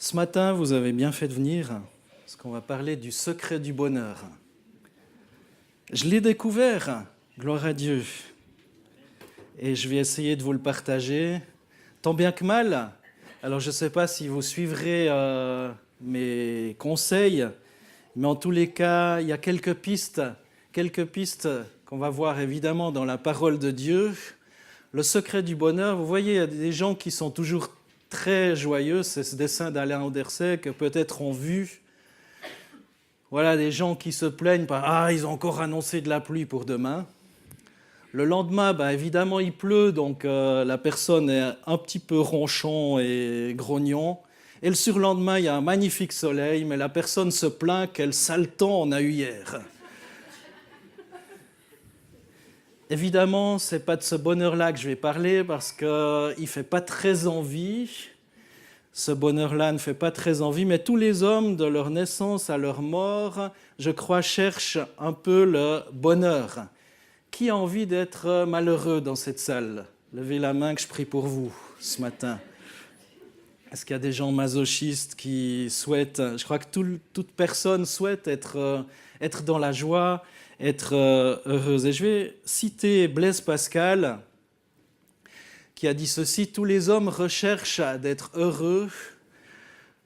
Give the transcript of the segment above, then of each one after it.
Ce matin, vous avez bien fait de venir, parce qu'on va parler du secret du bonheur. Je l'ai découvert, gloire à Dieu, et je vais essayer de vous le partager, tant bien que mal. Alors je ne sais pas si vous suivrez mes conseils, mais en tous les cas, il y a quelques pistes qu'on va voir évidemment dans la parole de Dieu. Le secret du bonheur, vous voyez, il y a des gens qui sont toujours très joyeux, c'est ce dessin d'Alain Anderset que peut-être ont vu. Voilà, des gens qui se plaignent par « Ah, ils ont encore annoncé de la pluie pour demain ». Le lendemain, évidemment, il pleut, donc la personne est un petit peu ronchon et grognon. Et le surlendemain, il y a un magnifique soleil, mais la personne se plaint quel sale temps on a eu hier. Évidemment, ce n'est pas de ce bonheur-là que je vais parler parce qu'il ne fait pas très envie. Ce bonheur-là ne fait pas très envie, mais tous les hommes, de leur naissance à leur mort, je crois, cherchent un peu le bonheur. Qui a envie d'être malheureux dans cette salle? Levez la main que je prie pour vous ce matin. Est-ce qu'il y a des gens masochistes qui souhaitent... Je crois que toute personne souhaite être dans la joie, être heureuse. Et je vais citer Blaise Pascal, qui a dit ceci: « Tous les hommes recherchent d'être heureux.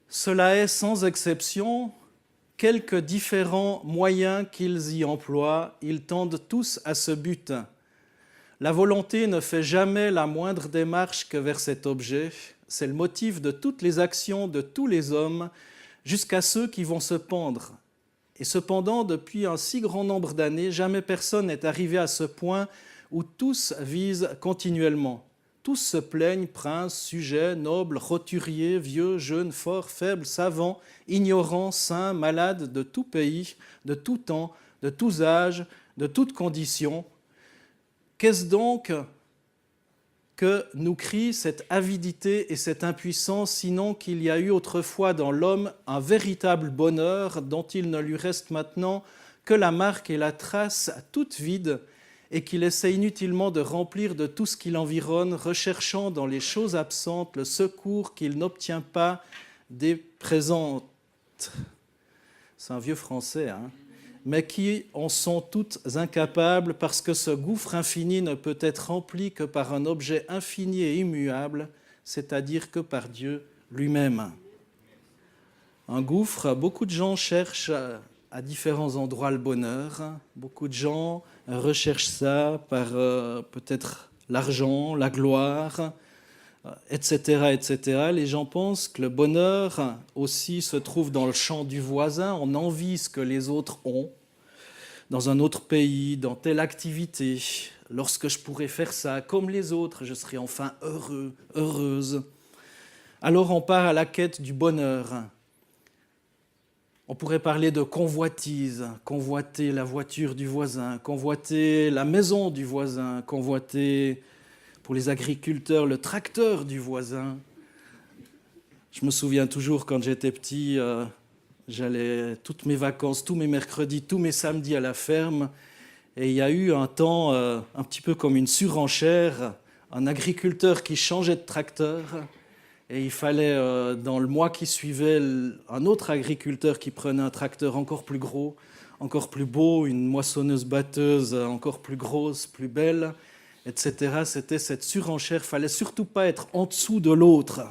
Cela est sans exception, quelques différents moyens qu'ils y emploient, ils tendent tous à ce but. La volonté ne fait jamais la moindre démarche que vers cet objet. C'est le motif de toutes les actions de tous les hommes, jusqu'à ceux qui vont se pendre. Et cependant, depuis un si grand nombre d'années, jamais personne n'est arrivé à ce point où tous visent continuellement. Tous se plaignent, princes, sujets, nobles, roturiers, vieux, jeunes, forts, faibles, savants, ignorants, saints, malades, de tout pays, de tout temps, de tous âges, de toutes conditions. Qu'est-ce donc que nous crie cette avidité et cette impuissance, sinon qu'il y a eu autrefois dans l'homme un véritable bonheur dont il ne lui reste maintenant que la marque et la trace toute vide, et qu'il essaie inutilement de remplir de tout ce qui l'environne, recherchant dans les choses absentes le secours qu'il n'obtient pas des présentes. » C'est un vieux français, hein, mais qui en sont toutes incapables, parce que ce gouffre infini ne peut être rempli que par un objet infini et immuable, c'est-à-dire que par Dieu lui-même. Un gouffre, beaucoup de gens cherchent à différents endroits le bonheur. Beaucoup de gens recherchent ça par peut-être l'argent, la gloire, etc., etc. Les gens pensent que le bonheur aussi se trouve dans le champ du voisin. On envie ce que les autres ont, dans un autre pays, dans telle activité. Lorsque je pourrais faire ça comme les autres, je serais enfin heureux, heureuse. Alors on part à la quête du bonheur. On pourrait parler de convoitise, convoiter la voiture du voisin, convoiter la maison du voisin, convoiter, pour les agriculteurs, le tracteur du voisin. Je me souviens toujours, quand j'étais petit, j'allais toutes mes vacances, tous mes mercredis, tous mes samedis à la ferme, et il y a eu un temps un petit peu comme une surenchère, un agriculteur qui changeait de tracteur. Et il fallait, dans le mois qui suivait, un autre agriculteur qui prenait un tracteur encore plus gros, encore plus beau, une moissonneuse-batteuse encore plus grosse, plus belle, etc. C'était cette surenchère, il ne fallait surtout pas être en dessous de l'autre.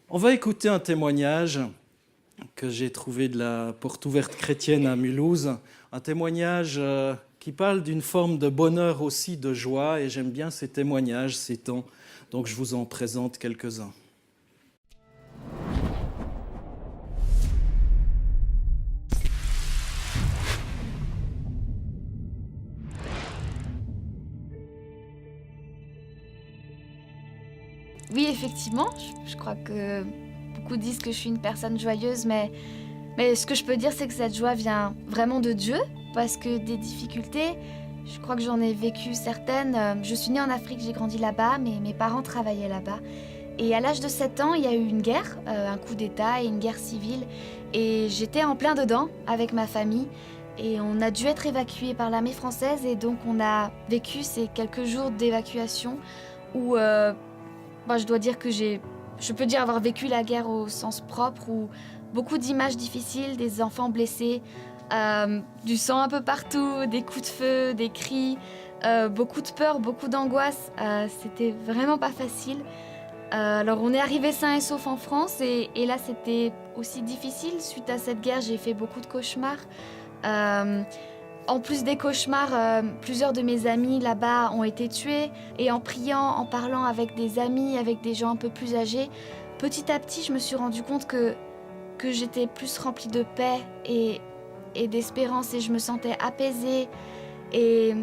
On va écouter un témoignage que j'ai trouvé de la Porte ouverte chrétienne à Mulhouse, un témoignage qui parle d'une forme de bonheur aussi, de joie, et j'aime bien ces témoignages, ces temps. Donc je vous en présente quelques-uns. Oui, effectivement, je crois que beaucoup disent que je suis une personne joyeuse, mais ce que je peux dire, c'est que cette joie vient vraiment de Dieu, parce que des difficultés, je crois que j'en ai vécu certaines. Je suis née en Afrique, j'ai grandi là-bas, mais mes parents travaillaient là-bas. Et à l'âge de 7 ans, il y a eu une guerre, un coup d'État et une guerre civile. Et j'étais en plein dedans avec ma famille. Et on a dû être évacués par l'armée française. Et donc on a vécu ces quelques jours d'évacuation où je dois dire que j'ai je peux dire avoir vécu la guerre au sens propre, où beaucoup d'images difficiles, des enfants blessés, du sang un peu partout, des coups de feu, des cris, beaucoup de peur, beaucoup d'angoisse. C'était vraiment pas facile. Alors on est arrivé sains et saufs en France et là c'était aussi difficile. Suite à cette guerre, j'ai fait beaucoup de cauchemars. En plus des cauchemars, plusieurs de mes amis là-bas ont été tués. Et en priant, en parlant avec des amis, avec des gens un peu plus âgés, petit à petit, je me suis rendu compte que j'étais plus remplie de paix et d'espérance et je me sentais apaisée. Et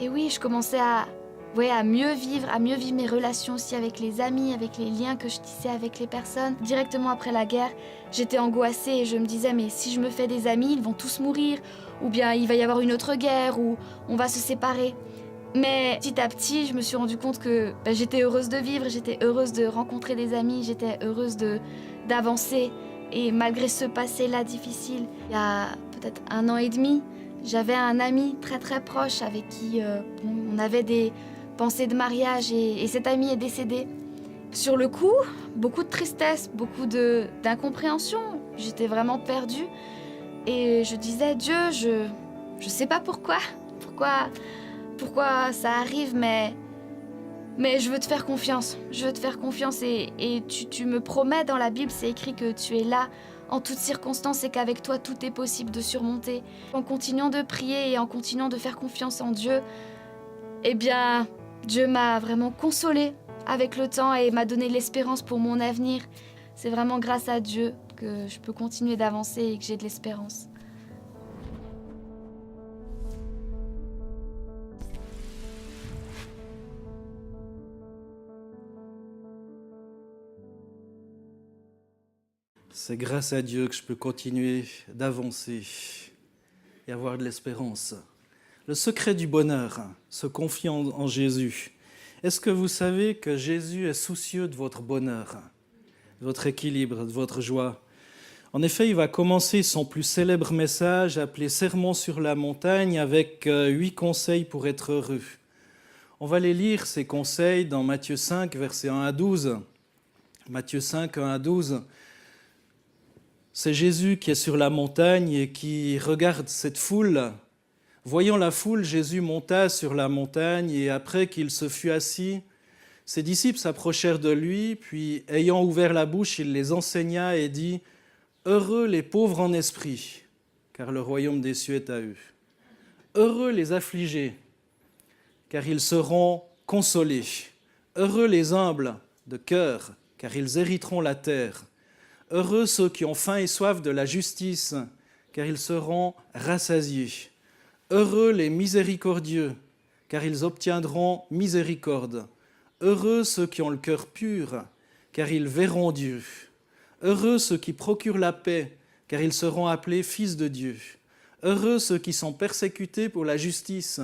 oui, je commençais à mieux vivre mes relations aussi avec les amis, avec les liens que je tissais avec les personnes. Directement après la guerre, j'étais angoissée et je me disais, mais si je me fais des amis, ils vont tous mourir. Ou bien il va y avoir une autre guerre, ou on va se séparer. Mais petit à petit, je me suis rendu compte que j'étais heureuse de vivre, j'étais heureuse de rencontrer des amis, j'étais heureuse d'avancer. Et malgré ce passé-là difficile, il y a peut-être 1 an et demi, j'avais un ami très très proche avec qui on avait des pensées de mariage et cet ami est décédé. Sur le coup, beaucoup de tristesse, beaucoup d'incompréhension. J'étais vraiment perdue. Et je disais, Dieu, je sais pas pourquoi ça arrive, mais je veux te faire confiance. Je veux te faire confiance et tu me promets dans la Bible, c'est écrit que tu es là en toutes circonstances et qu'avec toi, tout est possible de surmonter. En continuant de prier et en continuant de faire confiance en Dieu, eh bien, Dieu m'a vraiment consolée avec le temps et m'a donné l'espérance pour mon avenir. C'est vraiment grâce à Dieu que je peux continuer d'avancer et que j'ai de l'espérance. C'est grâce à Dieu que je peux continuer d'avancer et avoir de l'espérance. Le secret du bonheur, se confier en Jésus. Est-ce que vous savez que Jésus est soucieux de votre bonheur, de votre équilibre, de votre joie? En effet, il va commencer son plus célèbre message appelé Sermon sur la montagne avec 8 conseils pour être heureux. On va les lire, ces conseils, dans Matthieu 5, versets 1 à 12. Matthieu 5, 1 à 12. C'est Jésus qui est sur la montagne et qui regarde cette foule. Voyant la foule, Jésus monta sur la montagne et après qu'il se fut assis, ses disciples s'approchèrent de lui, puis ayant ouvert la bouche, il les enseigna et dit « Heureux les pauvres en esprit, car le royaume des cieux est à eux. Heureux les affligés, car ils seront consolés. Heureux les humbles de cœur, car ils hériteront la terre. Heureux ceux qui ont faim et soif de la justice, car ils seront rassasiés. Heureux les miséricordieux, car ils obtiendront miséricorde. Heureux ceux qui ont le cœur pur, car ils verront Dieu. Heureux ceux qui procurent la paix, car ils seront appelés fils de Dieu. Heureux ceux qui sont persécutés pour la justice,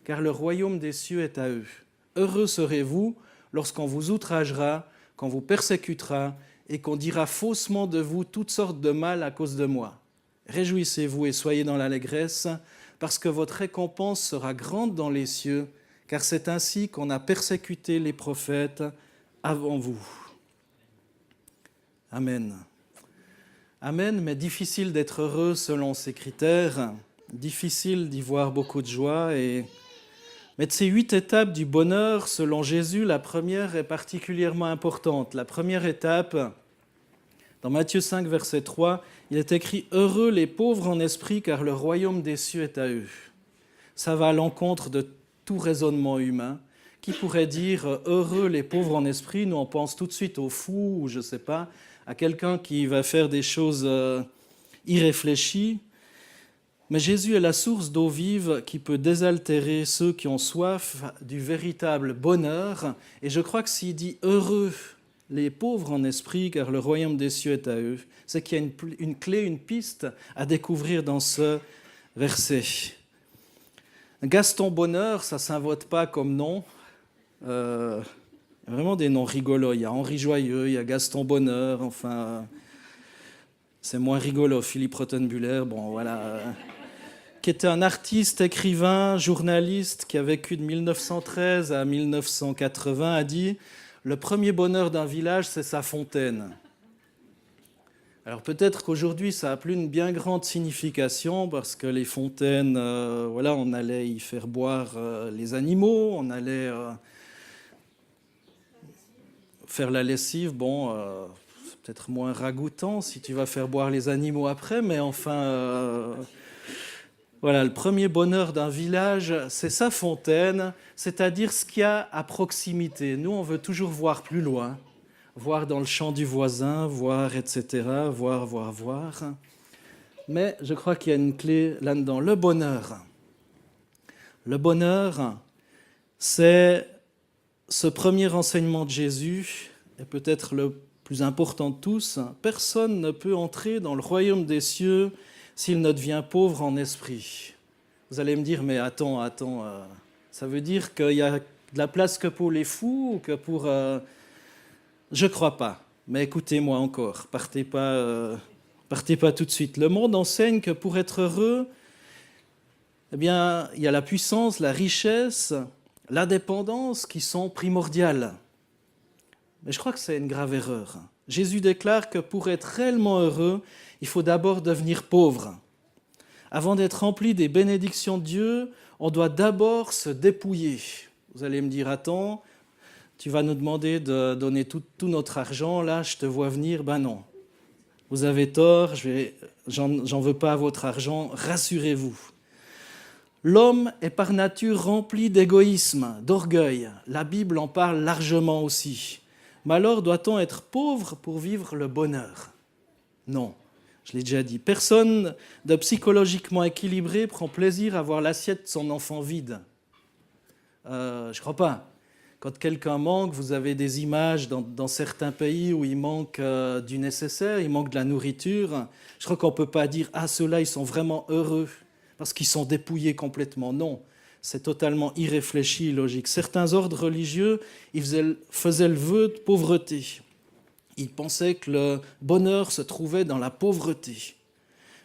car le royaume des cieux est à eux. Heureux serez-vous lorsqu'on vous outragera, qu'on vous persécutera, et qu'on dira faussement de vous toutes sortes de mal à cause de moi. Réjouissez-vous et soyez dans l'allégresse, parce que votre récompense sera grande dans les cieux, car c'est ainsi qu'on a persécuté les prophètes avant vous. Amen. Amen, mais difficile d'être heureux selon ces critères, difficile d'y voir beaucoup de joie. Mais de ces 8 étapes du bonheur, selon Jésus, la première est particulièrement importante. La première étape, dans Matthieu 5, verset 3, il est écrit « Heureux les pauvres en esprit, car le royaume des cieux est à eux ». Ça va à l'encontre de tout raisonnement humain. Qui pourrait dire « Heureux les pauvres en esprit » Nous, on pense tout de suite au fou, ou je ne sais pas, à quelqu'un qui va faire des choses irréfléchies. Mais Jésus est la source d'eau vive qui peut désaltérer ceux qui ont soif du véritable bonheur. Et je crois que s'il dit « Heureux les pauvres en esprit, car le royaume des cieux est à eux », c'est qu'il y a une clé, une piste à découvrir dans ce verset. Gaston Bonheur, ça ne s'invente pas comme nom. Il y a vraiment des noms rigolos. Il y a Henri Joyeux, il y a Gaston Bonheur, enfin... c'est moins rigolo. Philippe Rottenbuller, bon voilà... qui était un artiste, écrivain, journaliste, qui a vécu de 1913 à 1980, a dit le premier bonheur d'un village, c'est sa fontaine. Alors peut-être qu'aujourd'hui, ça n'a plus une bien grande signification parce que les fontaines, voilà, on allait y faire boire les animaux, on allait faire la lessive. Bon, c'est peut-être moins ragoûtant si tu vas faire boire les animaux après, mais enfin, voilà, le premier bonheur d'un village, c'est sa fontaine, c'est-à-dire ce qu'il y a à proximité. Nous, on veut toujours voir plus loin. Voir dans le champ du voisin, voir, etc., voir. Mais je crois qu'il y a une clé là-dedans, le bonheur. Le bonheur, c'est ce premier enseignement de Jésus, et peut-être le plus important de tous. Personne ne peut entrer dans le royaume des cieux s'il ne devient pauvre en esprit. Vous allez me dire, mais attends, ça veut dire qu'il y a de la place que pour les fous ou que pour... Je ne crois pas, mais écoutez-moi encore, partez pas tout de suite. Le monde enseigne que pour être heureux, eh bien, il y a la puissance, la richesse, la dépendance qui sont primordiales. Mais je crois que c'est une grave erreur. Jésus déclare que pour être réellement heureux, il faut d'abord devenir pauvre. Avant d'être rempli des bénédictions de Dieu, on doit d'abord se dépouiller. Vous allez me dire, attends, tu vas nous demander de donner tout notre argent, là, je te vois venir. Ben non, vous avez tort, j'en veux pas à votre argent, rassurez-vous. L'homme est par nature rempli d'égoïsme, d'orgueil. La Bible en parle largement aussi. Mais alors, doit-on être pauvre pour vivre le bonheur ? Non, je l'ai déjà dit. Personne de psychologiquement équilibré prend plaisir à voir l'assiette de son enfant vide. Je ne crois pas. Quand quelqu'un manque, vous avez des images dans certains pays où il manque du nécessaire, il manque de la nourriture. Je crois qu'on ne peut pas dire « Ah, ceux-là, ils sont vraiment heureux parce qu'ils sont dépouillés complètement ». Non, c'est totalement irréfléchi, illogique. Certains ordres religieux, ils faisaient le vœu de pauvreté. Ils pensaient que le bonheur se trouvait dans la pauvreté.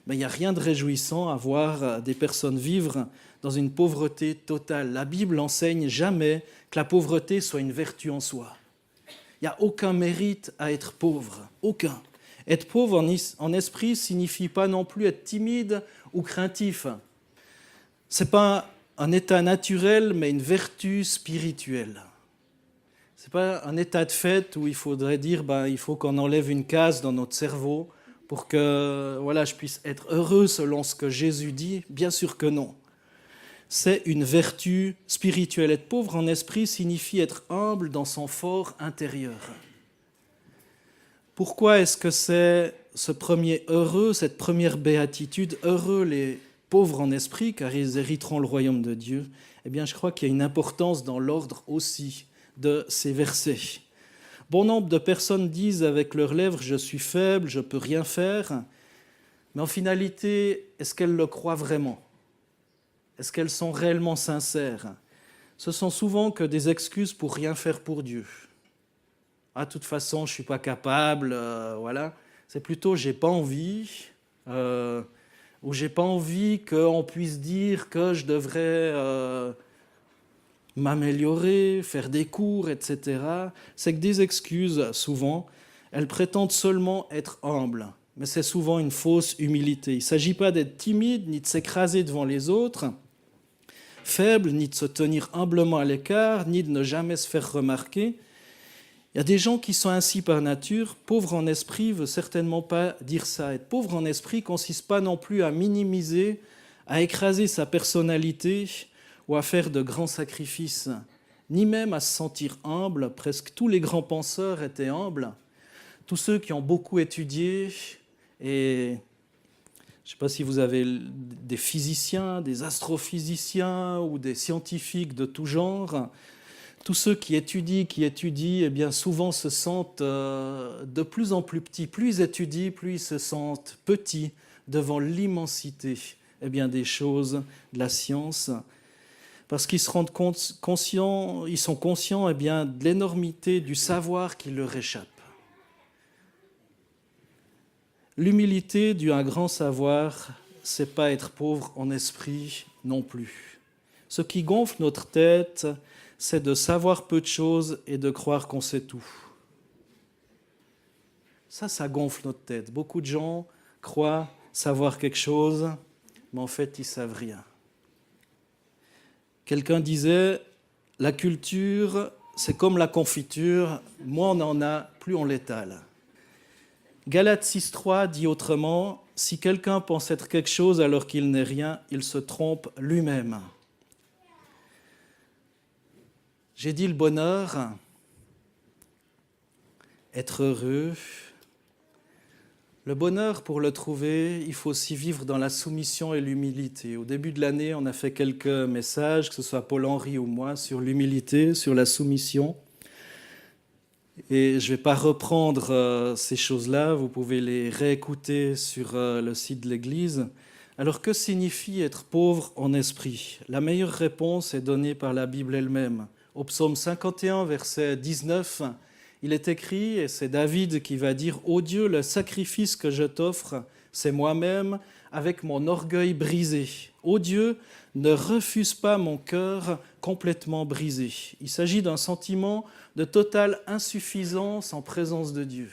Mais il n'y a rien de réjouissant à voir des personnes vivre dans une pauvreté totale. La Bible n'enseigne jamais que la pauvreté soit une vertu en soi. Il n'y a aucun mérite à être pauvre, aucun. Être pauvre en esprit ne signifie pas non plus être timide ou craintif. Ce n'est pas un état naturel, mais une vertu spirituelle. Ce n'est pas un état de fait où il faudrait dire il faut qu'on enlève une case dans notre cerveau pour que je puisse être heureux selon ce que Jésus dit. Bien sûr que non. C'est une vertu spirituelle. Être pauvre en esprit signifie être humble dans son fort intérieur. Pourquoi est-ce que c'est ce premier heureux, cette première béatitude, heureux les pauvres en esprit, car ils hériteront le royaume de Dieu? Eh bien, je crois qu'il y a une importance dans l'ordre aussi de ces versets. Bon nombre de personnes disent avec leurs lèvres « je suis faible, je ne peux rien faire », mais en finalité, est-ce qu'elles le croient vraiment ? Est-ce qu'elles sont réellement sincères ? Ce sont souvent que des excuses pour rien faire pour Dieu. Ah, de toute façon, je ne suis pas capable, voilà. C'est plutôt « j'ai pas envie », ou « j'ai pas envie qu'on puisse dire que je devrais m'améliorer, faire des cours, etc. » C'est que des excuses, souvent, elles prétendent seulement être humbles. Mais c'est souvent une fausse humilité. Il ne s'agit pas d'être timide, ni de s'écraser devant les autres, faible, ni de se tenir humblement à l'écart, ni de ne jamais se faire remarquer. Il y a des gens qui sont ainsi par nature. Pauvre en esprit ne veut certainement pas dire ça. Être pauvre en esprit ne consiste pas non plus à minimiser, à écraser sa personnalité ou à faire de grands sacrifices, ni même à se sentir humble. Presque tous les grands penseurs étaient humbles. Tous ceux qui ont beaucoup étudié, et je ne sais pas si vous avez des physiciens, des astrophysiciens ou des scientifiques de tout genre, tous ceux qui étudient, eh bien souvent se sentent de plus en plus petits. Plus ils étudient, plus ils se sentent petits devant l'immensité des choses de la science, parce qu'ils se rendent conscients, ils sont conscients de l'énormité du savoir qui leur échappe. L'humilité due à un grand savoir, c'est pas être pauvre en esprit non plus. Ce qui gonfle notre tête, c'est de savoir peu de choses et de croire qu'on sait tout. Ça gonfle notre tête. Beaucoup de gens croient savoir quelque chose, mais en fait, ils ne savent rien. Quelqu'un disait, la culture, c'est comme la confiture, moins on en a, plus on l'étale. Galates 6.3 dit autrement, si quelqu'un pense être quelque chose alors qu'il n'est rien, il se trompe lui-même. J'ai dit le bonheur, être heureux. Le bonheur, pour le trouver, il faut aussi vivre dans la soumission et l'humilité. Au début de l'année, on a fait quelques messages, que ce soit Paul-Henri ou moi, sur l'humilité, sur la soumission. Et je ne vais pas reprendre ces choses-là, vous pouvez les réécouter sur le site de l'Église. Alors, que signifie être pauvre en esprit ? La meilleure réponse est donnée par la Bible elle-même. Au psaume 51, verset 19, il est écrit, et c'est David qui va dire « Ô Dieu, le sacrifice que je t'offre, c'est moi-même, avec mon orgueil brisé. Ô Dieu, ne refuse pas mon cœur complètement brisé. » Il s'agit d'un sentiment de totale insuffisance en présence de Dieu.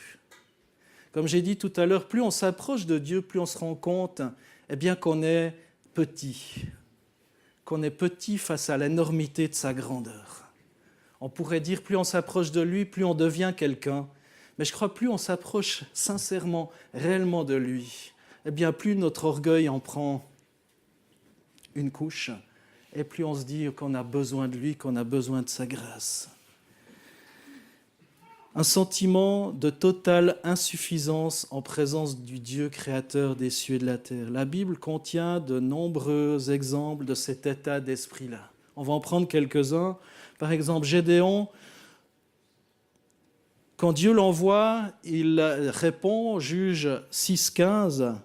Comme j'ai dit tout à l'heure, plus on s'approche de Dieu, plus on se rend compte qu'on est petit face à l'énormité de sa grandeur. On pourrait dire, plus on s'approche de lui, plus on devient quelqu'un. Mais je crois, plus on s'approche sincèrement, réellement de lui, plus notre orgueil en prend une couche, et plus on se dit qu'on a besoin de lui, qu'on a besoin de sa grâce. Un sentiment de totale insuffisance en présence du Dieu créateur des cieux et de la terre. La Bible contient de nombreux exemples de cet état d'esprit-là. On va en prendre quelques-uns. Par exemple, Gédéon, quand Dieu l'envoie, il répond, Juge 6.15,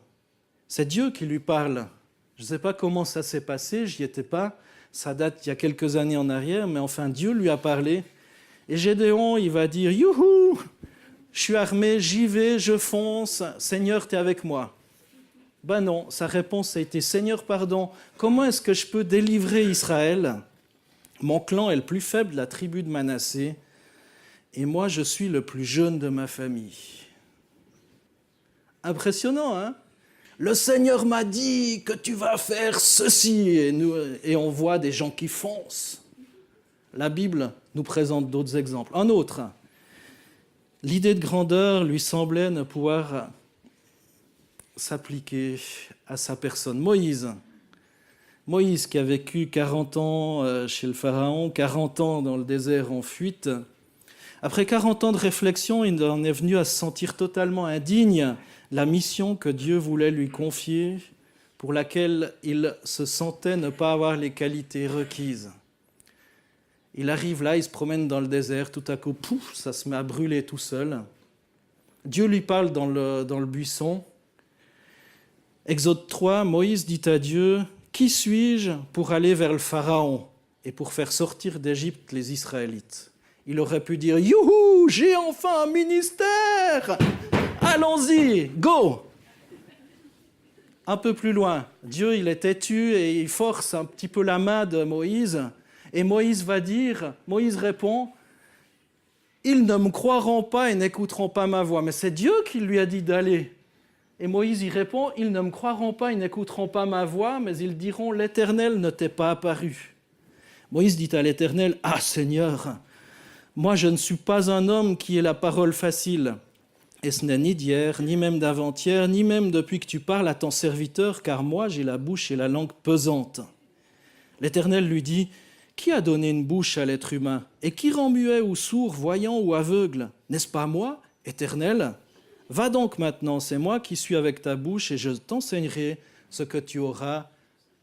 c'est Dieu qui lui parle. Je ne sais pas comment ça s'est passé, j'y étais pas, ça date il y a quelques années en arrière, mais enfin Dieu lui a parlé. Et Gédéon, il va dire, youhou, je suis armé, j'y vais, je fonce, Seigneur, tu es avec moi. Ben non, sa réponse a été, Seigneur, pardon, comment est-ce que je peux délivrer Israël ? Mon clan est le plus faible de la tribu de Manassé, et moi, je suis le plus jeune de ma famille. Impressionnant, hein ? Le Seigneur m'a dit que tu vas faire ceci, et on voit des gens qui foncent. La Bible nous présente d'autres exemples. Un autre, l'idée de grandeur lui semblait ne pouvoir s'appliquer à sa personne. Moïse qui a vécu 40 ans chez le Pharaon, 40 ans dans le désert en fuite. Après 40 ans de réflexion, il en est venu à se sentir totalement indigne de la mission que Dieu voulait lui confier, pour laquelle il se sentait ne pas avoir les qualités requises. Il arrive là, il se promène dans le désert, tout à coup, pouf, ça se met à brûler tout seul. Dieu lui parle dans le buisson. Exode 3, Moïse dit à Dieu, « Qui suis-je pour aller vers le Pharaon et pour faire sortir d'Égypte les Israélites ?» Il aurait pu dire, « Youhou, j'ai enfin un ministère! Allons-y, go !» Un peu plus loin, Dieu il est têtu et il force un petit peu la main de Moïse. Et Moïse répond, « Ils ne me croiront pas et n'écouteront pas ma voix. » Mais c'est Dieu qui lui a dit d'aller. Et Moïse y répond, « Ils ne me croiront pas et n'écouteront pas ma voix, mais ils diront, l'Éternel ne t'est pas apparu. » Moïse dit à l'Éternel, « Ah Seigneur, moi je ne suis pas un homme qui ait la parole facile. Et ce n'est ni d'hier, ni même d'avant-hier, ni même depuis que tu parles à ton serviteur, car moi j'ai la bouche et la langue pesante. » L'Éternel lui dit, « Qui a donné une bouche à l'être humain? Et qui rend muet ou sourd, voyant ou aveugle? N'est-ce pas moi, Éternel? Va donc maintenant, c'est moi qui suis avec ta bouche et je t'enseignerai ce que tu auras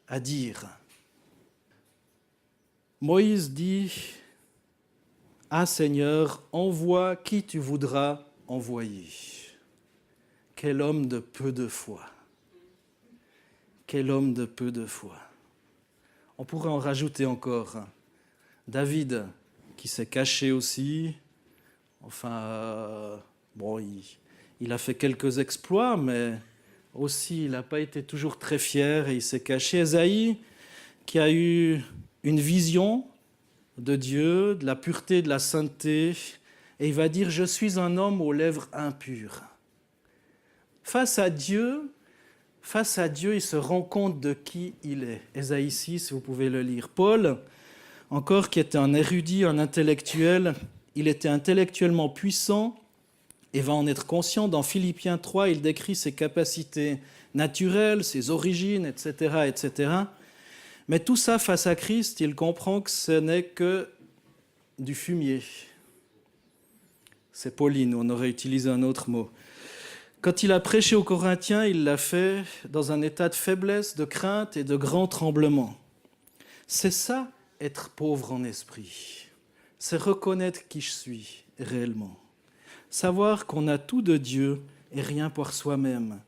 à dire. » Moïse dit, « Ah Seigneur, envoie qui tu voudras envoyer. » Quel homme de peu de foi. Quel homme de peu de foi. On pourrait en rajouter encore. David, qui s'est caché aussi. Enfin, il a fait quelques exploits, mais aussi il n'a pas été toujours très fier et il s'est caché. Ésaïe, qui a eu une vision de Dieu, de la pureté, de la sainteté, et il va dire « Je suis un homme aux lèvres impures ». Face à Dieu, il se rend compte de qui il est. Ésaïe 6, vous pouvez le lire. Paul, encore qui était un érudit, un intellectuel, il était intellectuellement puissant et va en être conscient. Dans Philippiens 3, il décrit ses capacités naturelles, ses origines, etc., etc. Mais tout ça, face à Christ, il comprend que ce n'est que du fumier. C'est Pauline, on aurait utilisé un autre mot. Quand il a prêché aux Corinthiens, il l'a fait dans un état de faiblesse, de crainte et de grand tremblement. C'est ça, être pauvre en esprit. C'est reconnaître qui je suis réellement. Savoir qu'on a tout de Dieu et rien pour soi-même.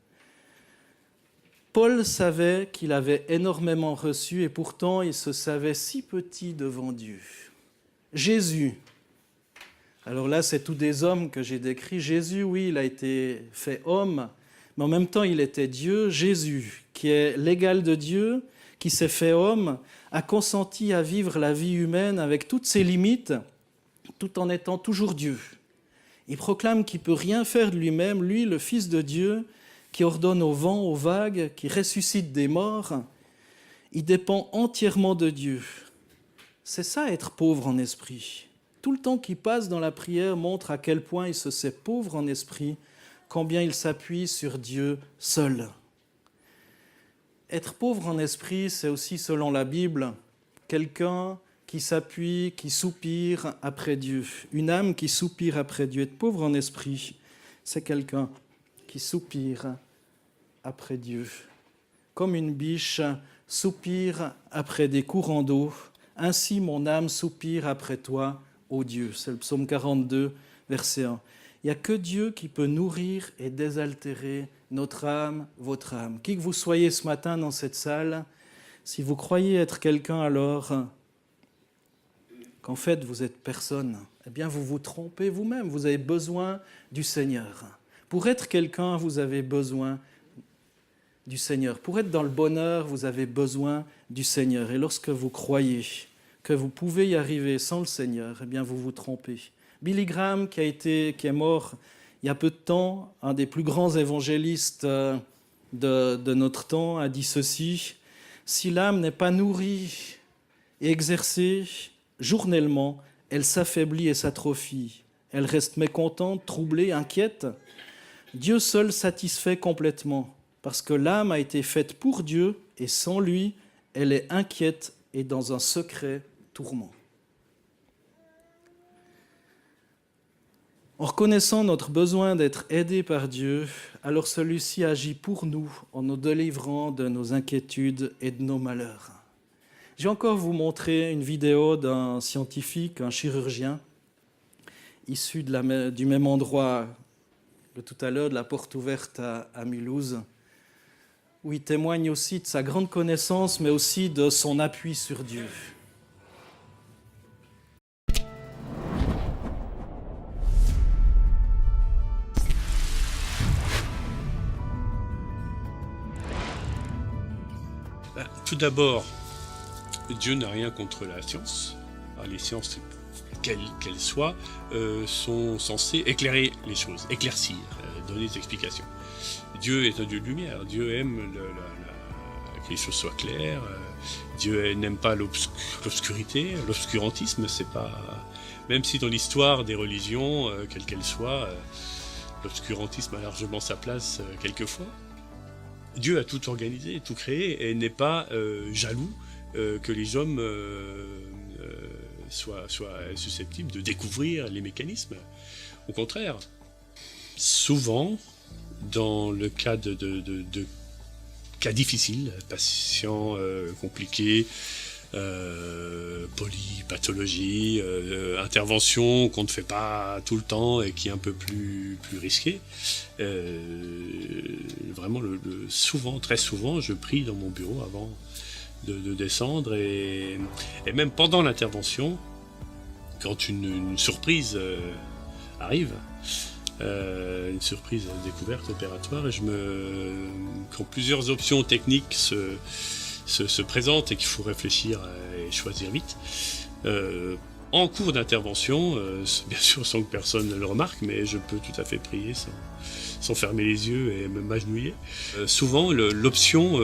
Paul savait qu'il avait énormément reçu et pourtant il se savait si petit devant Dieu. Jésus, alors là c'est tous des hommes que j'ai décrits. Jésus, oui, il a été fait homme, mais en même temps il était Dieu. Jésus, qui est l'égal de Dieu, qui s'est fait homme, a consenti à vivre la vie humaine avec toutes ses limites, tout en étant toujours Dieu. Il proclame qu'il ne peut rien faire de lui-même, lui, le Fils de Dieu, qui ordonne au vent, aux vagues, qui ressuscite des morts. Il dépend entièrement de Dieu. C'est ça, être pauvre en esprit. Tout le temps qu'il passe dans la prière montre à quel point il se sait pauvre en esprit, combien il s'appuie sur Dieu seul. Être pauvre en esprit, c'est aussi, selon la Bible, quelqu'un qui s'appuie, qui soupire après Dieu. Une âme qui soupire après Dieu. Être pauvre en esprit, c'est quelqu'un qui soupire après Dieu. Comme une biche soupire après des courants d'eau, ainsi mon âme soupire après toi, ô Dieu. C'est le psaume 42, verset 1. Il n'y a que Dieu qui peut nourrir et désaltérer notre âme, votre âme. Qui que vous soyez ce matin dans cette salle, si vous croyez être quelqu'un alors qu'en fait vous êtes personne, eh bien vous vous trompez vous-même. Vous avez besoin du Seigneur. Pour être quelqu'un, vous avez besoin du Seigneur. Pour être dans le bonheur, vous avez besoin du Seigneur. Et lorsque vous croyez que vous pouvez y arriver sans le Seigneur, eh bien vous vous trompez. Billy Graham, qui est mort il y a peu de temps, un des plus grands évangélistes de notre temps, a dit ceci: si l'âme n'est pas nourrie et exercée journellement, elle s'affaiblit et s'atrophie. Elle reste mécontente, troublée, inquiète. Dieu seul satisfait complètement, parce que l'âme a été faite pour Dieu et sans lui, elle est inquiète et dans un secret tourment. En reconnaissant notre besoin d'être aidé par Dieu, alors celui-ci agit pour nous en nous délivrant de nos inquiétudes et de nos malheurs. Je vais encore vous montrer une vidéo d'un scientifique, un chirurgien, issu du même endroit de tout à l'heure, de la porte ouverte à Mulhouse, où il témoigne aussi de sa grande connaissance, mais aussi de son appui sur Dieu. Tout d'abord, Dieu n'a rien contre la science. Les sciences, quelles qu'elles soient, sont censées éclairer les choses, éclaircir, donner des explications. Dieu est un Dieu de lumière. Dieu aime que les choses soient claires. Dieu n'aime pas l'obscurité, l'obscurantisme. C'est pas, même si dans l'histoire des religions, quelles qu'elles soient, l'obscurantisme a largement sa place quelquefois. Dieu a tout organisé, tout créé, et n'est pas jaloux que les hommes soient susceptibles de découvrir les mécanismes. Au contraire, souvent, dans le cas de cas difficiles, patients compliqués, polypathologie, intervention qu'on ne fait pas tout le temps et qui est un peu plus risquée. Vraiment, souvent, très souvent, je prie dans mon bureau avant de descendre et même pendant l'intervention, quand une surprise arrive, une surprise découverte opératoire, et quand plusieurs options techniques se présentent et qu'il faut réfléchir et choisir vite, En cours d'intervention, bien sûr sans que personne ne le remarque, mais je peux tout à fait prier sans fermer les yeux et m'agenouiller. Souvent, l'option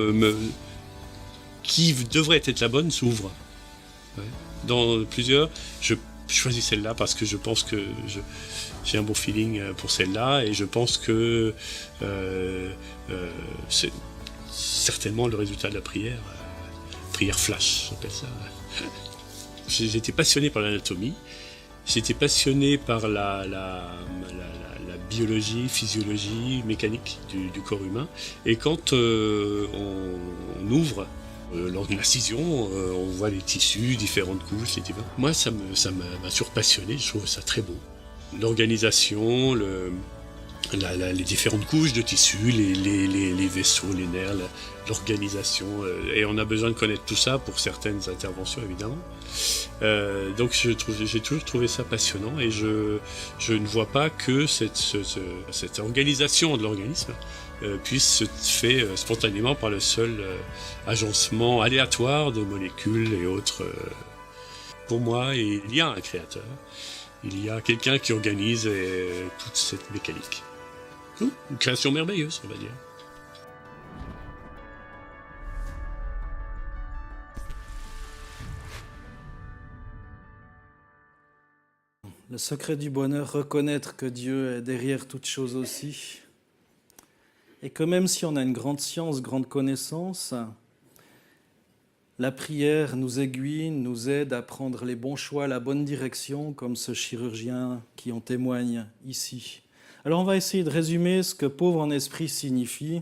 qui devrait être la bonne s'ouvre. Ouais. Dans plusieurs, je choisis celle-là parce que je pense que j'ai un bon feeling pour celle-là et je pense que c'est certainement le résultat de la prière. Prière flash, j'appelle ça. J'étais passionné par l'anatomie, j'étais passionné par la biologie, physiologie, mécanique du corps humain. Et quand on ouvre, lors de l'incision, on voit les tissus, différentes couches, etc. Moi, ça m'a surpassionné, je trouve ça très beau. L'organisation, les différentes couches de tissus, les vaisseaux, les nerfs, l'organisation. Et on a besoin de connaître tout ça pour certaines interventions, évidemment. Donc j'ai toujours trouvé ça passionnant et je ne vois pas que cette organisation de l'organisme puisse se faire spontanément par le seul agencement aléatoire de molécules et autres. Pour moi, il y a un créateur, il y a quelqu'un qui organise toute cette mécanique. Une création merveilleuse, on va dire. Le secret du bonheur, reconnaître que Dieu est derrière toute chose aussi. Et que même si on a une grande science, grande connaissance, la prière nous aiguille, nous aide à prendre les bons choix, la bonne direction, comme ce chirurgien qui en témoigne ici. Alors on va essayer de résumer ce que pauvre en esprit signifie.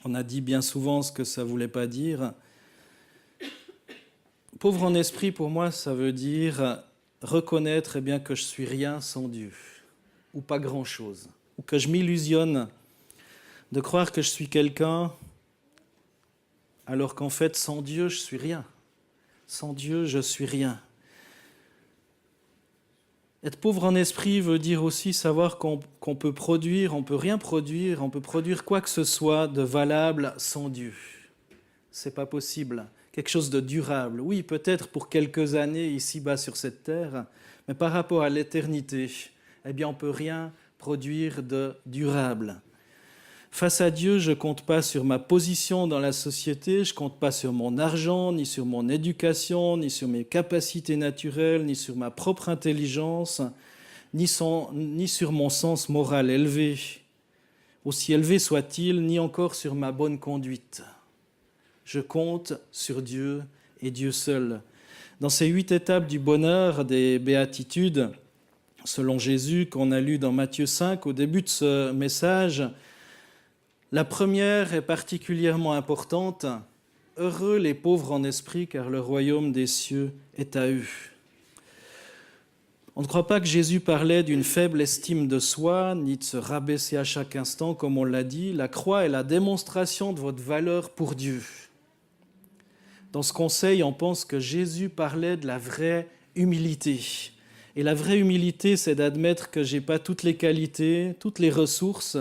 On a dit bien souvent ce que ça ne voulait pas dire. Pauvre en esprit, pour moi, ça veut dire reconnaître que je suis rien sans Dieu, ou pas grand-chose, ou que je m'illusionne de croire que je suis quelqu'un, alors qu'en fait, sans Dieu, je suis rien. Sans Dieu, je suis rien. Être pauvre en esprit veut dire aussi savoir qu'on peut produire, on peut rien produire, on peut produire quoi que ce soit de valable sans Dieu. C'est pas possible. Quelque chose de durable. Oui, peut-être pour quelques années ici-bas sur cette terre, mais par rapport à l'éternité, on ne peut rien produire de durable. Face à Dieu, je ne compte pas sur ma position dans la société, je ne compte pas sur mon argent, ni sur mon éducation, ni sur mes capacités naturelles, ni sur ma propre intelligence, ni sur mon sens moral élevé, aussi élevé soit-il, ni encore sur ma bonne conduite. Je compte sur Dieu et Dieu seul. Dans ces 8 étapes du bonheur des béatitudes, selon Jésus, qu'on a lu dans Matthieu 5, au début de ce message, la première est particulièrement importante. Heureux les pauvres en esprit, car le royaume des cieux est à eux. On ne croit pas que Jésus parlait d'une faible estime de soi, ni de se rabaisser à chaque instant, comme on l'a dit. La croix est la démonstration de votre valeur pour Dieu. Dans ce conseil, on pense que Jésus parlait de la vraie humilité. Et la vraie humilité, c'est d'admettre que je n'ai pas toutes les qualités, toutes les ressources,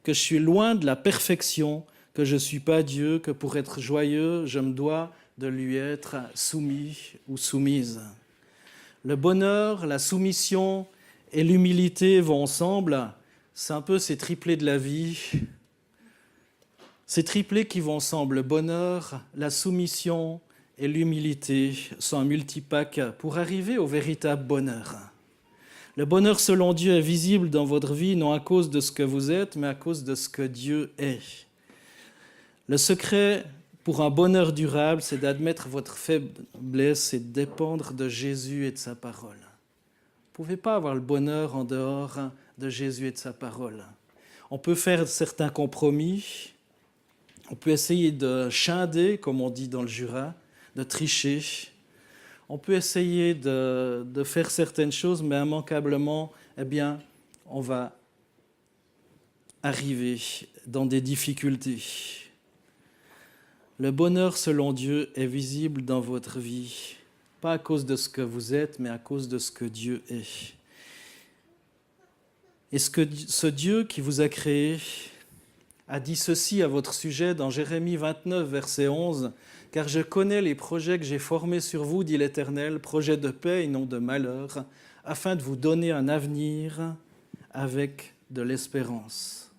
que je suis loin de la perfection, que je ne suis pas Dieu, que pour être joyeux, je me dois de lui être soumis ou soumise. Le bonheur, la soumission et l'humilité vont ensemble. C'est un peu ces triplés de la vie. Ces triplés qui vont ensemble, le bonheur, la soumission et l'humilité, sont un multipack pour arriver au véritable bonheur. Le bonheur selon Dieu est visible dans votre vie, non à cause de ce que vous êtes, mais à cause de ce que Dieu est. Le secret pour un bonheur durable, c'est d'admettre votre faiblesse et de dépendre de Jésus et de sa parole. Vous ne pouvez pas avoir le bonheur en dehors de Jésus et de sa parole. On peut faire certains compromis, on peut essayer de chinder, comme on dit dans le Jura, de tricher. On peut essayer de faire certaines choses, mais immanquablement, on va arriver dans des difficultés. Le bonheur selon Dieu est visible dans votre vie, pas à cause de ce que vous êtes, mais à cause de ce que Dieu est. Et ce Dieu qui vous a créé, a dit ceci à votre sujet dans Jérémie 29, verset 11. « Car je connais les projets que j'ai formés sur vous, dit l'Éternel, projets de paix et non de malheur, afin de vous donner un avenir avec de l'espérance. »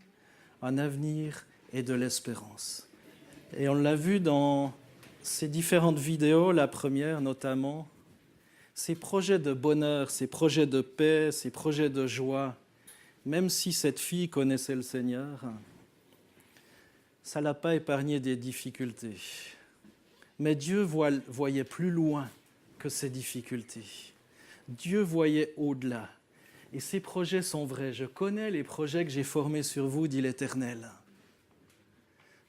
Un avenir et de l'espérance. Et on l'a vu dans ces différentes vidéos, la première notamment, ces projets de bonheur, ces projets de paix, ces projets de joie, même si cette fille connaissait le Seigneur, ça ne l'a pas épargné des difficultés. Mais Dieu voyait plus loin que ces difficultés. Dieu voyait au-delà. Et ces projets sont vrais. Je connais les projets que j'ai formés sur vous, dit l'Éternel.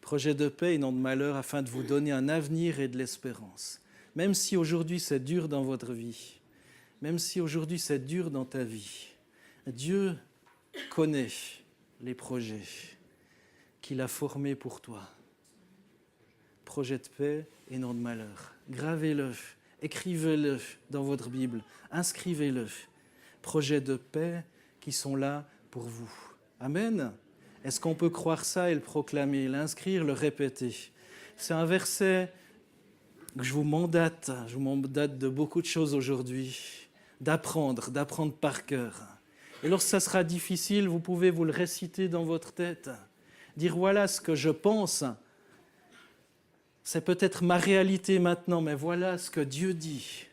Projets de paix et non de malheur, afin de vous donner un avenir et de l'espérance. Même si aujourd'hui c'est dur dans votre vie, même si aujourd'hui c'est dur dans ta vie, Dieu connaît les projets qu'il a formés pour toi. Projet de paix et non de malheur. Gravez-le, écrivez-le dans votre Bible, inscrivez-le. Projets de paix qui sont là pour vous. Amen. Est-ce qu'on peut croire ça et le proclamer, l'inscrire, le répéter? C'est un verset que je vous mandate de beaucoup de choses aujourd'hui, d'apprendre par cœur. Et lorsque ça sera difficile, vous pouvez vous le réciter dans votre tête, dire voilà ce que je pense. C'est peut-être ma réalité maintenant, mais voilà ce que Dieu dit.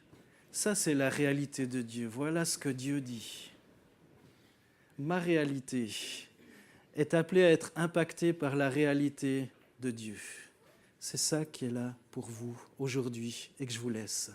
Ça, c'est la réalité de Dieu. Voilà ce que Dieu dit. Ma réalité est appelée à être impactée par la réalité de Dieu. C'est ça qui est là pour vous aujourd'hui et que je vous laisse.